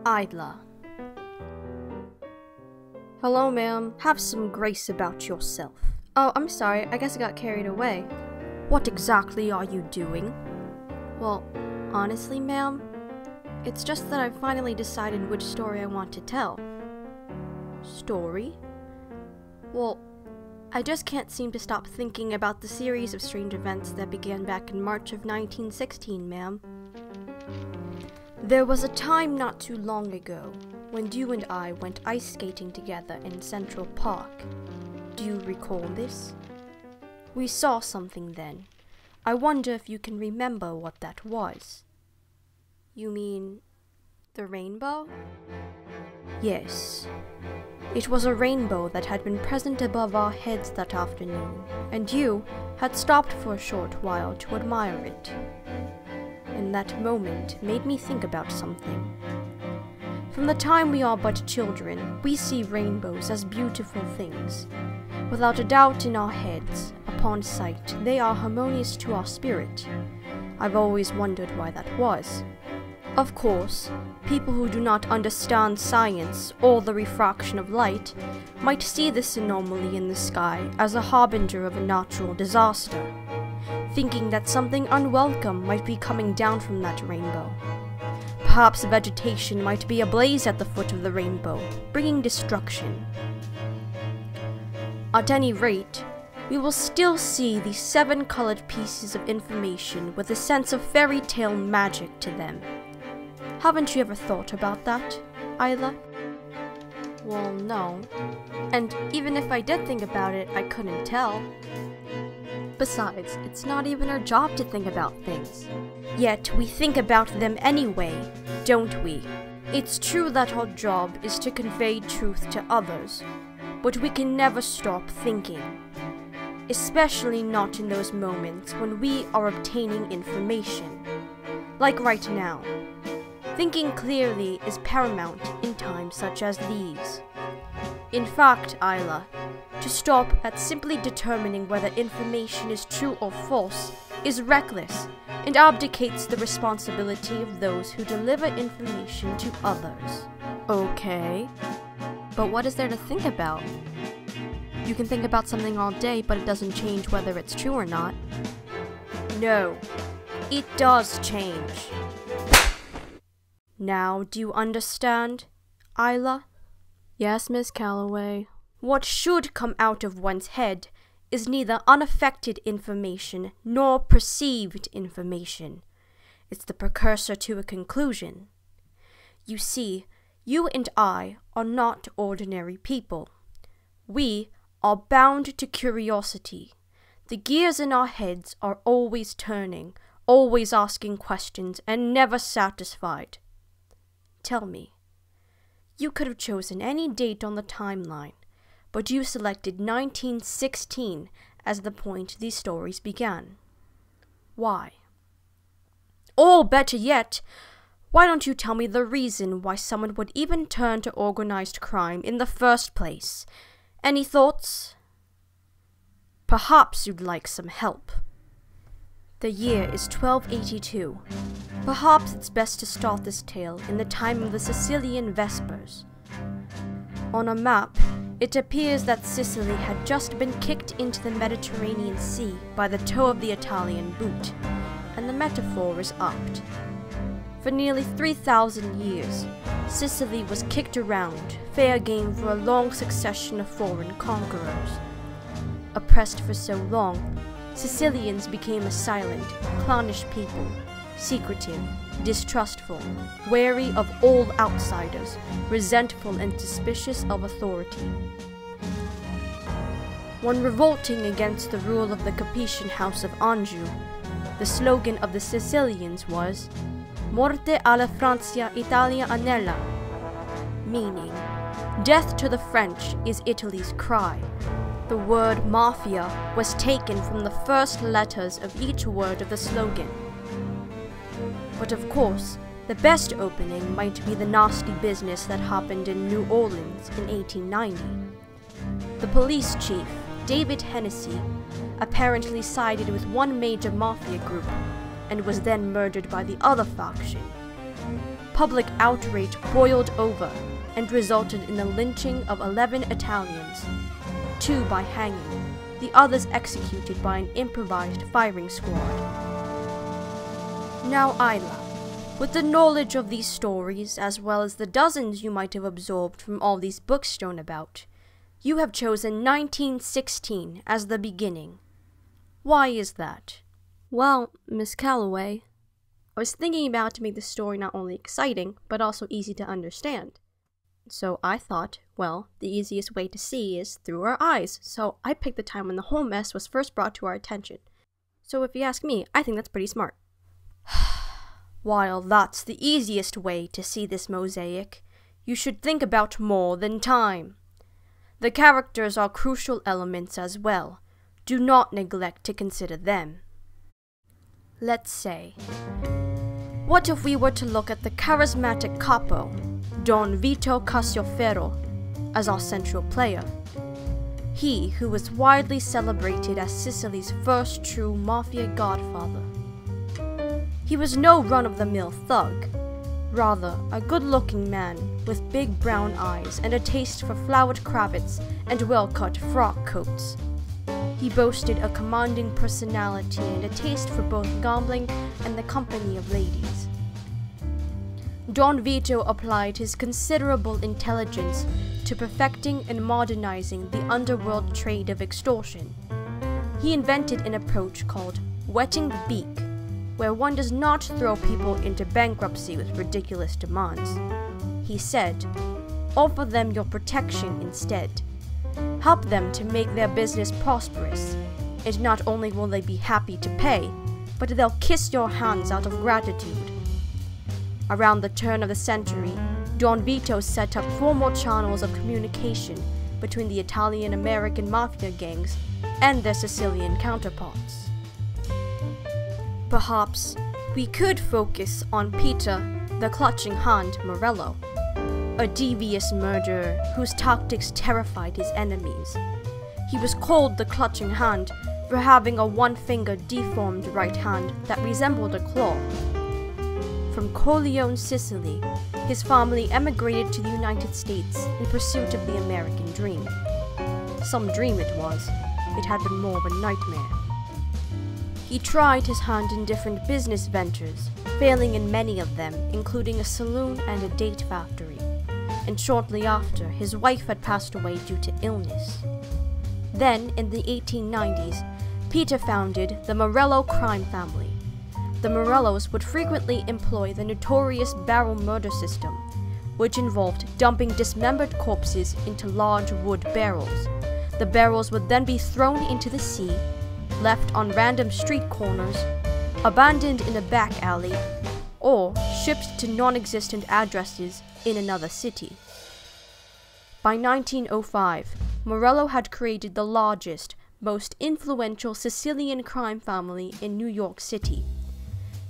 Idla. Hello, ma'am. Have some grace about yourself. Oh, I'm sorry. I guess I got carried away. What exactly are you doing? Well, honestly, ma'am, it's just that I've finally decided which story I want to tell. Story? Well, I just can't seem to stop thinking about the series of strange events that began back in March of 1916, ma'am. There was a time not too long ago when you and I went ice skating together in Central Park. Do you recall this? We saw something then. I wonder if you can remember what that was. You mean the rainbow? Yes. It was a rainbow that had been present above our heads that afternoon, and you had stopped for a short while to admire it. And that moment made me think about something. From the time we are but children, we see rainbows as beautiful things. Without a doubt in our heads, upon sight, they are harmonious to our spirit. I've always wondered why that was. Of course, people who do not understand science or the refraction of light might see this anomaly in the sky as a harbinger of a natural disaster, thinking that something unwelcome might be coming down from that rainbow. Perhaps vegetation might be ablaze at the foot of the rainbow, bringing destruction. At any rate, we will still see these 7 colored pieces of information with a sense of fairy tale magic to them. Haven't you ever thought about that, Isla? Well, no. And even if I did think about it, I couldn't tell. Besides, it's not even our job to think about things. Yet we think about them anyway, don't we? It's true that our job is to convey truth to others, but we can never stop thinking. Especially not in those moments when we are obtaining information. Like right now. Thinking clearly is paramount in times such as these. In fact, Isla, to stop at simply determining whether information is true or false is reckless and abdicates the responsibility of those who deliver information to others. Okay, but what is there to think about? You can think about something all day, but it doesn't change whether it's true or not. No, it does change. Now, do you understand, Isla? Yes, Miss Calloway. What should come out of one's head is neither unaffected information nor perceived information. It's the precursor to a conclusion. You see, you and I are not ordinary people. We are bound to curiosity. The gears in our heads are always turning, always asking questions, and never satisfied. Tell me, you could have chosen any date on the timeline, but you selected 1916 as the point these stories began. Why? Or better yet, why don't you tell me the reason why someone would even turn to organized crime in the first place? Any thoughts? Perhaps you'd like some help. The year is 1282. Perhaps it's best to start this tale in the time of the Sicilian Vespers. On a map, it appears that Sicily had just been kicked into the Mediterranean Sea by the toe of the Italian boot, and the metaphor is apt. For nearly 3,000 years, Sicily was kicked around, fair game for a long succession of foreign conquerors. Oppressed for so long, Sicilians became a silent, clownish people, secretive, distrustful, wary of all outsiders, resentful and suspicious of authority. When revolting against the rule of the Capetian House of Anjou, the slogan of the Sicilians was "Morte alla Francia, Italia anella," meaning, "Death to the French is Italy's cry." The word mafia was taken from the first letters of each word of the slogan. But of course, the best opening might be the nasty business that happened in New Orleans in 1890. The police chief, David Hennessy, apparently sided with one major mafia group and was then murdered by the other faction. public outrage boiled over and resulted in the lynching of 11 Italians, 2 by hanging, the others executed by an improvised firing squad. Now Isla, with the knowledge of these stories as well as the dozens you might have absorbed from all these books strewn about, you have chosen 1916 as the beginning. Why is that? Well, Miss Calloway, I was thinking about to make the story not only exciting, but also easy to understand. So I thought, well, the easiest way to see is through our eyes, so I picked the time when the whole mess was first brought to our attention. So if you ask me, I think that's pretty smart. While that's the easiest way to see this mosaic, you should think about more than time. The characters are crucial elements as well. Do not neglect to consider them. Let's say, what if we were to look at the charismatic capo, Don Vito Cascio Ferro, as our central player? He who was widely celebrated as Sicily's first true mafia godfather. He was no run-of-the-mill thug, rather a good-looking man with big brown eyes and a taste for flowered cravats and well-cut frock coats. He boasted a commanding personality and a taste for both gambling and the company of ladies. Don Vito applied his considerable intelligence to perfecting and modernizing the underworld trade of extortion. He invented an approach called wetting the beak, where one does not throw people into bankruptcy with ridiculous demands. He said, offer them your protection instead. Help them to make their business prosperous, and not only will they be happy to pay, but they'll kiss your hands out of gratitude. Around the turn of the century, Don Vito set up formal channels of communication between the Italian-American mafia gangs and their Sicilian counterparts. Perhaps we could focus on Peter, the Clutching Hand Morello, a devious murderer whose tactics terrified his enemies. He was called the Clutching Hand for having a one-finger deformed right hand that resembled a claw. From Corleone, Sicily, his family emigrated to the United States in pursuit of the American dream. Some dream it was. It had been more of a nightmare. He tried his hand in different business ventures, failing in many of them, including a saloon and a date factory. And shortly after, his wife had passed away due to illness. Then, in the 1890s, Peter founded the Morello crime family. The Morellos would frequently employ the notorious barrel murder system, which involved dumping dismembered corpses into large wood barrels. The barrels would then be thrown into the sea, left on random street corners, abandoned in a back alley, or shipped to non-existent addresses in another city. By 1905, Morello had created the largest, most influential Sicilian crime family in New York City.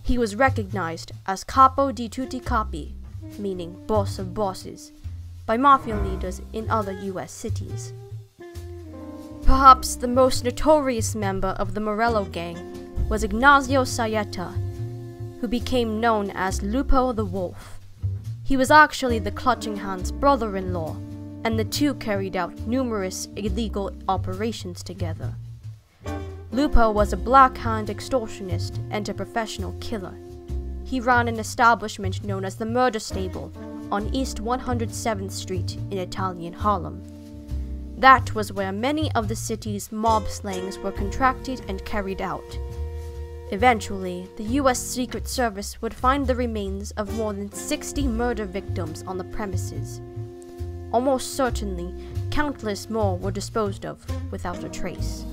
He was recognized as Capo di tutti capi, meaning boss of bosses, by mafia leaders in other US cities. Perhaps the most notorious member of the Morello gang was Ignazio Saietta, who became known as Lupo the Wolf. He was actually the Clutching Hand's brother-in-law, and the two carried out numerous illegal operations together. Lupo was a black-hand extortionist and a professional killer. He ran an establishment known as the Murder Stable on East 107th Street in Italian Harlem. That was where many of the city's mob slayings were contracted and carried out. Eventually, the U.S. Secret Service would find the remains of more than 60 murder victims on the premises. Almost certainly, countless more were disposed of without a trace.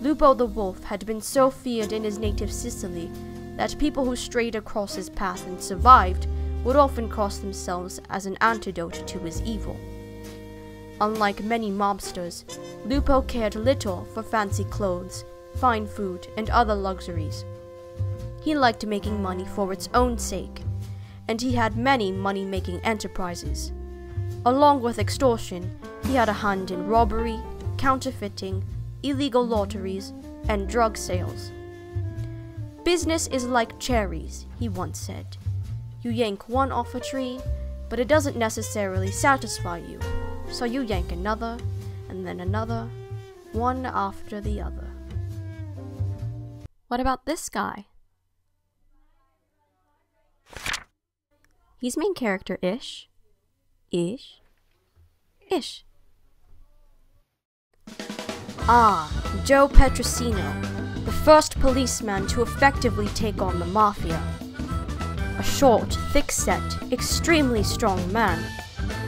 Lupo the Wolf had been so feared in his native Sicily that people who strayed across his path and survived would often cross themselves as an antidote to his evil. Unlike many mobsters, Lupo cared little for fancy clothes, fine food, and other luxuries. He liked making money for its own sake, and he had many money-making enterprises. Along with extortion, he had a hand in robbery, counterfeiting, illegal lotteries, and drug sales. "Business is like cherries," he once said. You yank one off a tree, but it doesn't necessarily satisfy you. So you yank another, and then another, one after the other. What about this guy? He's main character-ish. Ish. Ah, Joe Petrosino, the first policeman to effectively take on the Mafia. A short, thick-set, extremely strong man,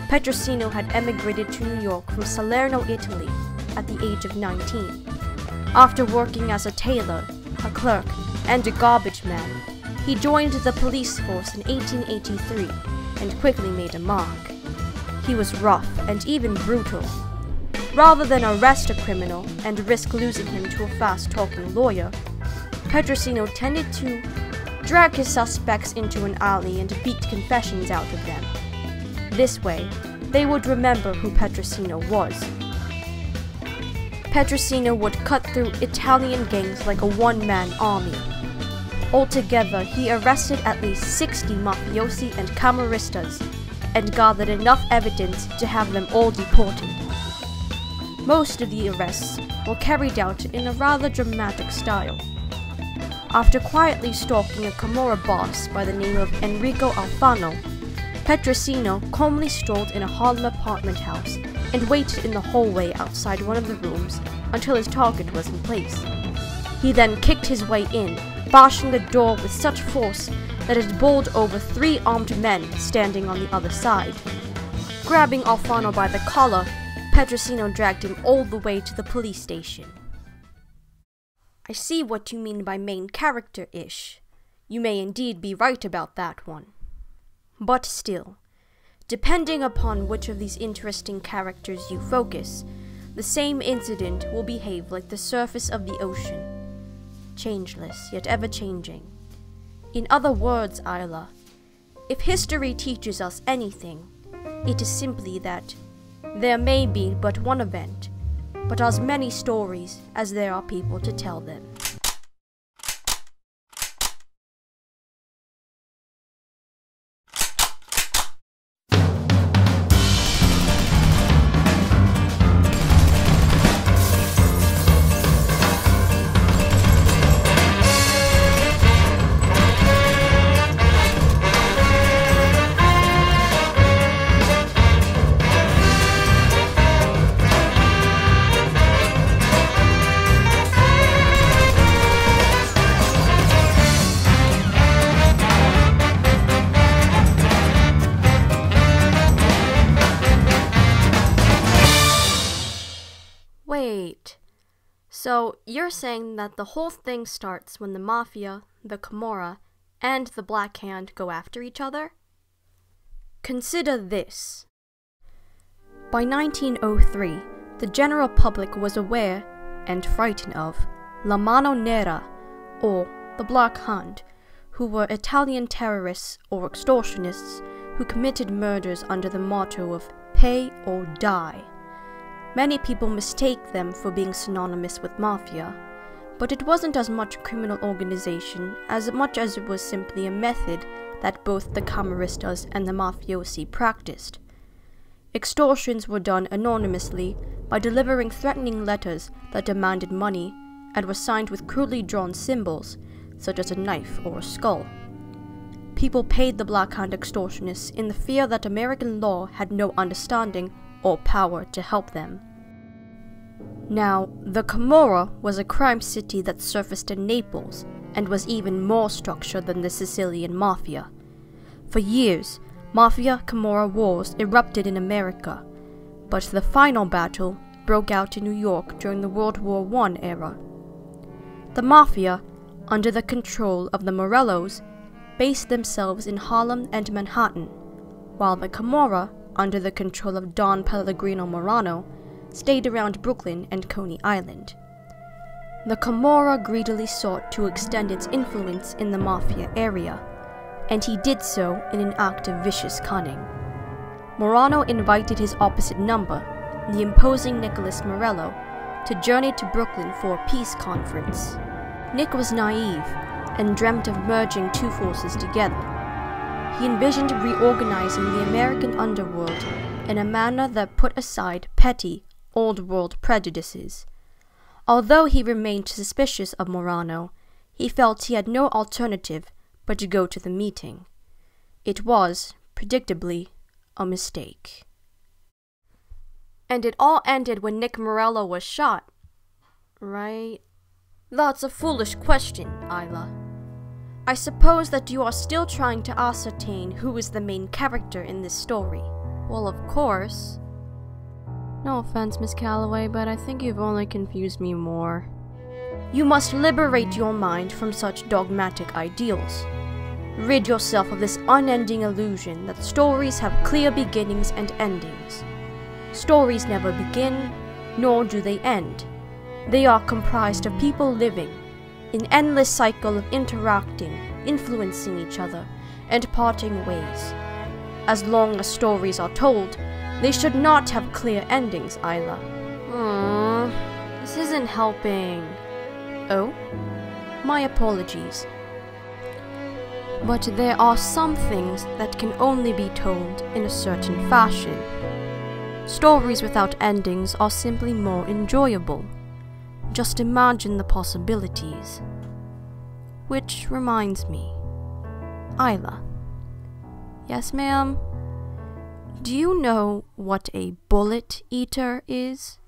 Petrosino had emigrated to New York from Salerno, Italy, at the age of 19. After working as a tailor, a clerk, and a garbage man, he joined the police force in 1883 and quickly made a mark. He was rough and even brutal. Rather than arrest a criminal and risk losing him to a fast-talking lawyer, Petrosino tended to drag his suspects into an alley and beat confessions out of them. This way, they would remember who Petrosino was. Petrosino would cut through Italian gangs like a one-man army. Altogether, he arrested at least 60 mafiosi and camaristas, and gathered enough evidence to have them all deported. Most of the arrests were carried out in a rather dramatic style. After quietly stalking a Camorra boss by the name of Enrico Alfano, Petrosino calmly strolled in a Harlem apartment house and waited in the hallway outside one of the rooms until his target was in place. He then kicked his way in, bashing the door with such force that it bowled over 3 armed men standing on the other side. Grabbing Alfano by the collar, Petrosino dragged him all the way to the police station. I see what you mean by main character-ish. You may indeed be right about that one. But still, depending upon which of these interesting characters you focus, the same incident will behave like the surface of the ocean. Changeless, yet ever-changing. In other words, Isla, if history teaches us anything, it is simply that there may be but one event, but as many stories as there are people to tell them. Wait, so you're saying that the whole thing starts when the Mafia, the Camorra, and the Black Hand go after each other? Consider this. By 1903, the general public was aware, and frightened of, La Mano Nera, or the Black Hand, who were Italian terrorists or extortionists who committed murders under the motto of pay or die. Many people mistake them for being synonymous with mafia, but it wasn't as much a criminal organization as much as it was simply a method that both the Camaristas and the mafiosi practiced. Extortions were done anonymously by delivering threatening letters that demanded money and were signed with crudely drawn symbols, such as a knife or a skull. People paid the Black Hand extortionists in the fear that American law had no understanding or power to help them. Now, the Camorra was a crime city that surfaced in Naples and was even more structured than the Sicilian Mafia. For years, Mafia-Camorra wars erupted in America, but the final battle broke out in New York during the World War I era. The Mafia, under the control of the Morellos, based themselves in Harlem and Manhattan, while the Camorra, under the control of Don Pellegrino Morano, stayed around Brooklyn and Coney Island. The Camorra greedily sought to extend its influence in the Mafia area, and he did so in an act of vicious cunning. Morano invited his opposite number, the imposing Nicholas Morello, to journey to Brooklyn for a peace conference. Nick was naive and dreamt of merging two forces together. he envisioned reorganizing the American underworld in a manner that put aside petty, old-world prejudices. Although he remained suspicious of Morano, he felt he had no alternative but to go to the meeting. It was, predictably, a mistake. And it all ended when Nick Morello was shot, right? That's a foolish question, Isla. I suppose that you are still trying to ascertain who is the main character in this story. Well, of course. No offense, Miss Calloway, but I think you've only confused me more. You must liberate your mind from such dogmatic ideals. Rid yourself of this unending illusion that stories have clear beginnings and endings. Stories never begin, nor do they end. They are comprised of people living, an endless cycle of interacting, influencing each other, and parting ways. As long as stories are told, they should not have clear endings, Isla. This isn't helping. Oh? My apologies. But there are some things that can only be told in a certain fashion. Stories without endings are simply more enjoyable. Just imagine the possibilities. Which reminds me. Isla. Yes, ma'am? Do you know what a bullet eater is?